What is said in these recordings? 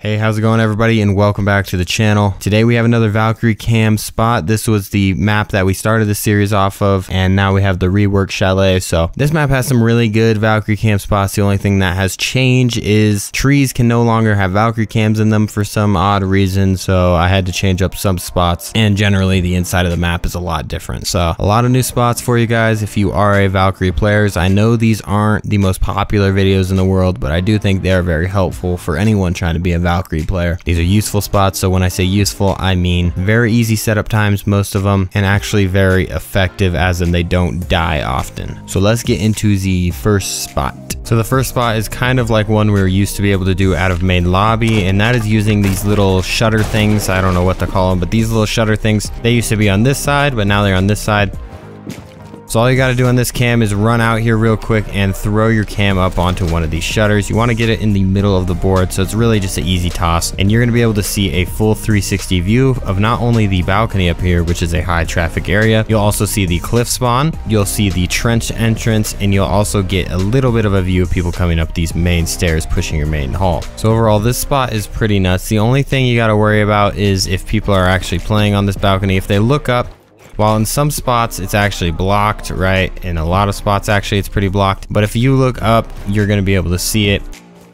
Hey, how's it going everybody, and welcome back to the channel. Today we have another Valkyrie cam spot. This was the map that we started the series off of, and now we have the reworked Chalet. So this map has some really good Valkyrie cam spots. The only thing that has changed is trees can no longer have Valkyrie cams in them for some odd reason, so I had to change up some spots, and generally the inside of the map is a lot different. So a lot of new spots for you guys if you are a Valkyrie players. I know these aren't the most popular videos in the world, but I do think they are very helpful for anyone trying to be a Valkyrie player. These are useful spots, so when I say useful, I mean very easy setup times, most of them, and actually very effective, as in they don't die often. So let's get into the first spot. So the first spot is kind of like one we were used to be able to do out of main lobby, and that is using these little shutter things. I don't know what to call them, but these little shutter things, they used to be on this side, but now they're on this side. So all you got to do on this cam is run out here real quick and throw your cam up onto one of these shutters. You want to get it in the middle of the board, so it's really just an easy toss, and you're going to be able to see a full 360 view of not only the balcony up here, which is a high traffic area. You'll also see the cliff spawn, you'll see the trench entrance, and you'll also get a little bit of a view of people coming up these main stairs pushing your main hall. So overall, this spot is pretty nuts. The only thing you got to worry about is if people are actually playing on this balcony. If they look up, while in some spots it's actually blocked, right? In a lot of spots actually it's pretty blocked, but if you look up, you're going to be able to see it.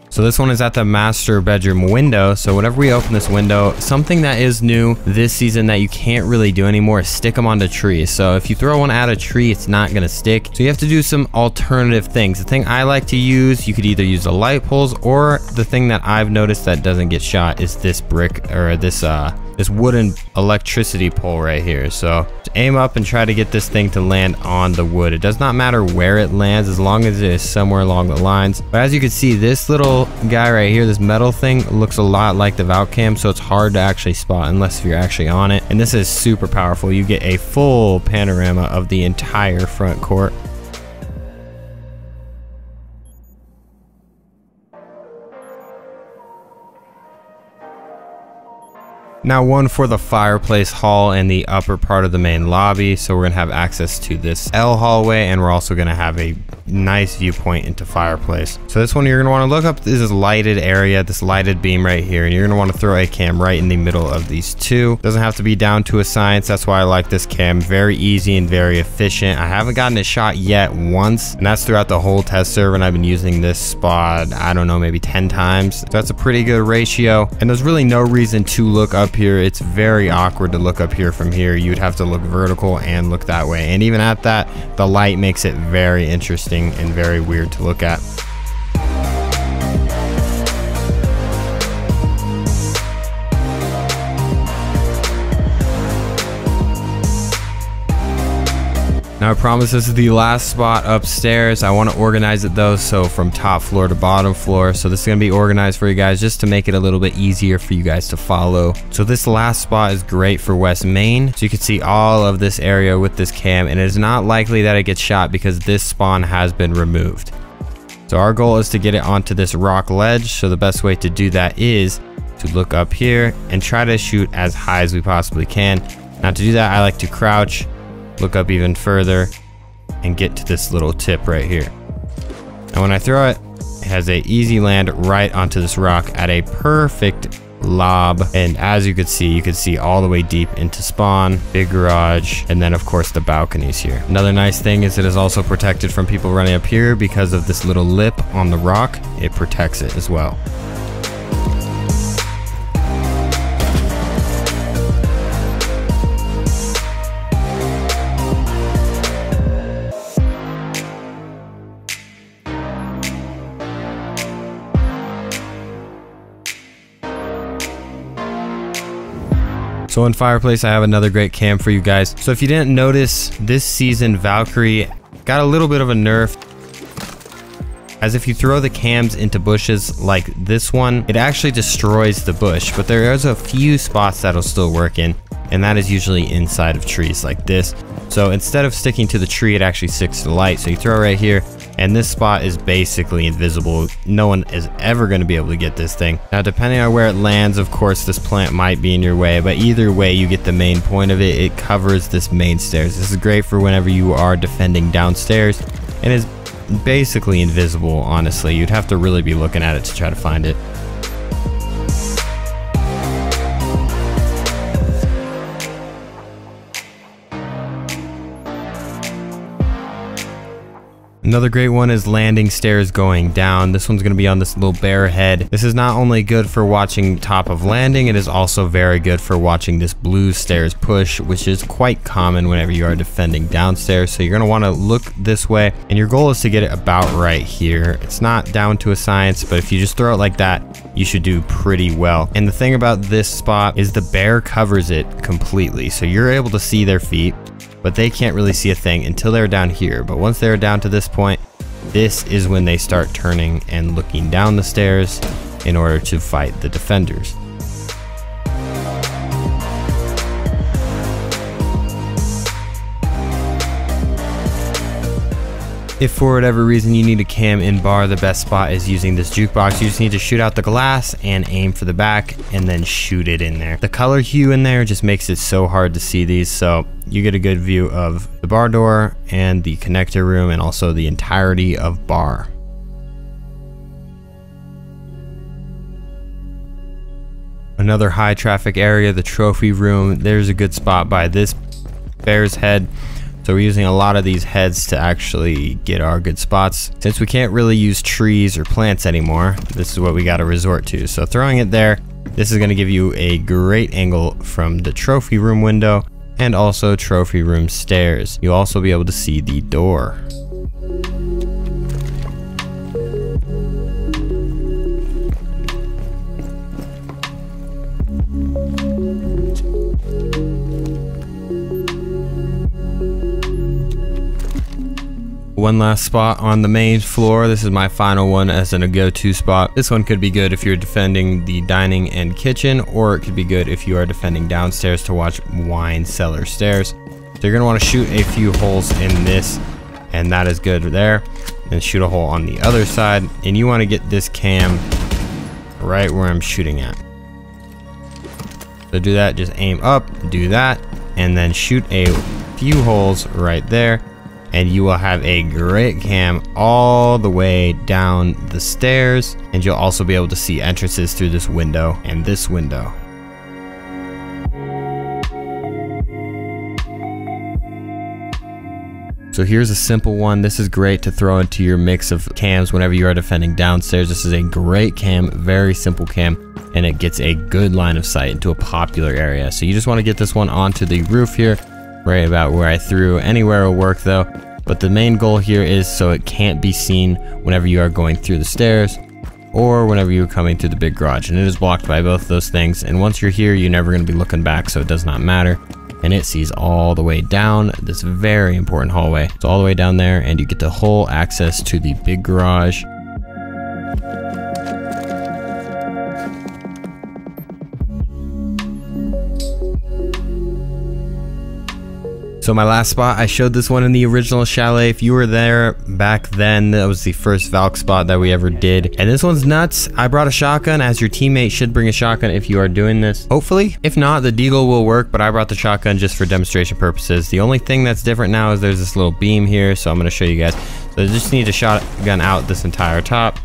So this one is at the master bedroom window. So whenever we open this window, something that is new this season that you can't really do anymore is stick them onto trees. So if you throw one at a tree, it's not going to stick. So you have to do some alternative things. The thing I like to use, you could either use the light poles, or the thing that I've noticed that doesn't get shot is this brick, or this wooden electricity pole right here. So aim up and try to get this thing to land on the wood. It does not matter where it lands as long as it is somewhere along the lines. But as you can see, this little guy right here, this metal thing, looks a lot like the Valk cam, so it's hard to actually spot unless you're actually on it. And this is super powerful. You get a full panorama of the entire front court. Now one for the Fireplace Hall and the upper part of the main lobby. So we're going to have access to this L hallway, and we're also going to have a nice viewpoint into Fireplace. So this one, you're going to want to look up this lighted area, this lighted beam right here, and you're going to want to throw a cam right in the middle of these two. Doesn't have to be down to a science. That's why I like this cam. Very easy and very efficient. I haven't gotten it shot yet once, and that's throughout the whole test server, and I've been using this spot, I don't know, maybe 10 times. So that's a pretty good ratio, and there's really no reason to look up here. It's very awkward to look up here from here. You'd have to look vertical and look that way, and even at that, the light makes it very interesting and very weird to look at. Now I promise this is the last spot upstairs. I want to organize it though, so from top floor to bottom floor. So this is going to be organized for you guys just to make it a little bit easier for you guys to follow. So this last spot is great for West Main. So you can see all of this area with this cam, and it is not likely that it gets shot because this spawn has been removed. So our goal is to get it onto this rock ledge. So the best way to do that is to look up here and try to shoot as high as we possibly can. Now to do that, I like to crouch, look up even further, and get to this little tip right here. And when I throw it, it has a easy land right onto this rock at a perfect lob. And as you could see all the way deep into spawn, big garage, and then of course the balconies here. Another nice thing is it is also protected from people running up here because of this little lip on the rock. It protects it as well. So in Fireplace, I have another great cam for you guys. So if you didn't notice, this season Valkyrie got a little bit of a nerf, as if you throw the cams into bushes like this one, it actually destroys the bush, but there is a few spots that'll still work in, and that is usually inside of trees like this. So instead of sticking to the tree, it actually sticks to the light. So you throw it right here, and this spot is basically invisible. No one is ever going to be able to get this thing. Now, depending on where it lands, of course, this plant might be in your way, but either way, you get the main point of it. It covers this main stairs. This is great for whenever you are defending downstairs, and is basically invisible, honestly. You'd have to really be looking at it to try to find it. Another great one is landing stairs going down. This one's going to be on this little bear head. This is not only good for watching top of landing, it is also very good for watching this blue stairs push, which is quite common whenever you are defending downstairs. So you're going to want to look this way, and your goal is to get it about right here. It's not down to a science, but if you just throw it like that, you should do pretty well. And the thing about this spot is the bear covers it completely. So you're able to see their feet, but they can't really see a thing until they're down here. But once they're down to this point, this is when they start turning and looking down the stairs in order to fight the defenders. If for whatever reason you need a cam in bar, the best spot is using this jukebox. You just need to shoot out the glass and aim for the back and then shoot it in there. The color hue in there just makes it so hard to see these, so you get a good view of the bar door and the connector room and also the entirety of bar. Another high traffic area, the trophy room. There's a good spot by this bear's head. So we're using a lot of these heads to actually get our good spots. Since we can't really use trees or plants anymore, this is what we got to resort to. So throwing it there, this is going to give you a great angle from the trophy room window and also trophy room stairs. You'll also be able to see the door. One last spot on the main floor. This is my final one as a go-to spot. This one could be good if you're defending the dining and kitchen, or it could be good if you are defending downstairs to watch wine cellar stairs. So you're gonna want to shoot a few holes in this, and that is good there. And shoot a hole on the other side, and you want to get this cam right where I'm shooting at. So do that, just aim up, do that, and then shoot a few holes right there. And you will have a great cam all the way down the stairs, and you'll also be able to see entrances through this window and this window. So here's a simple one. This is great to throw into your mix of cams whenever you are defending downstairs. This is a great cam, very simple cam, and it gets a good line of sight into a popular area. So you just want to get this one onto the roof here, right about where I threw. Anywhere will work though, but the main goal here is so it can't be seen whenever you are going through the stairs or whenever you're coming through the big garage, and it is blocked by both of those things. And once you're here, you're never going to be looking back, so it does not matter. And it sees all the way down this very important hallway. It's all the way down there, and you get the whole access to the big garage. So my last spot, I showed this one in the original Chalet. If you were there back then, that was the first Valk spot that we ever did. And this one's nuts. I brought a shotgun, as your teammate should bring a shotgun if you are doing this. Hopefully. If not, the deagle will work, but I brought the shotgun just for demonstration purposes. The only thing that's different now is there's this little beam here, so I'm gonna show you guys. So I just need to shotgun out this entire top.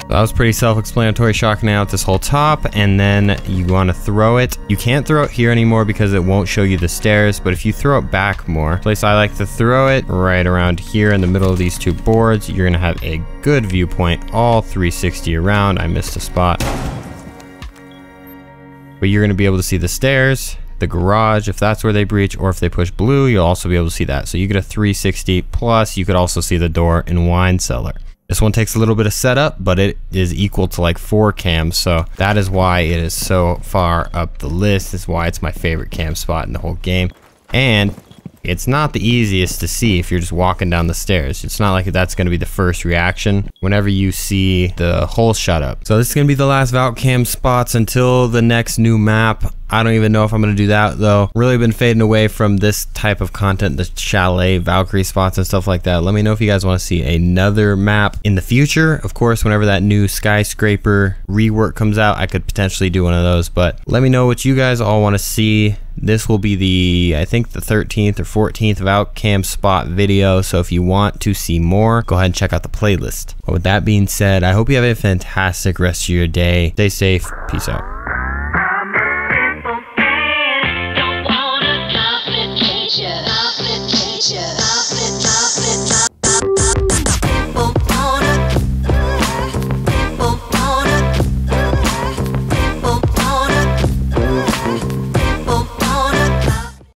That was pretty self-explanatory, shotgunning out this whole top, and then you want to throw it. You can't throw it here anymore because it won't show you the stairs, but if you throw it back more, the place I like to throw it right around here in the middle of these two boards, you're going to have a good viewpoint all 360 around. I missed a spot. But you're going to be able to see the stairs, the garage, if that's where they breach, or if they push blue, you'll also be able to see that. So you get a 360, plus you could also see the door and wine cellar. This one takes a little bit of setup, but it is equal to like 4 cams, so that is why it is so far up the list. This is why it's my favorite cam spot in the whole game. And it's not the easiest to see if you're just walking down the stairs. It's not like that's going to be the first reaction whenever you see the hole shut up. So this is going to be the last Valk cam spots until the next new map. I don't even know if I'm going to do that though. Really been fading away from this type of content, the Chalet, Valkyrie spots and stuff like that. Let me know if you guys want to see another map in the future. Of course, whenever that new skyscraper rework comes out, I could potentially do one of those, but let me know what you guys all want to see. This will be the, I think, the 13th or 14th Valk cam spot video, so if you want to see more, go ahead and check out the playlist. But with that being said, I hope you have a fantastic rest of your day. Stay safe. Peace out.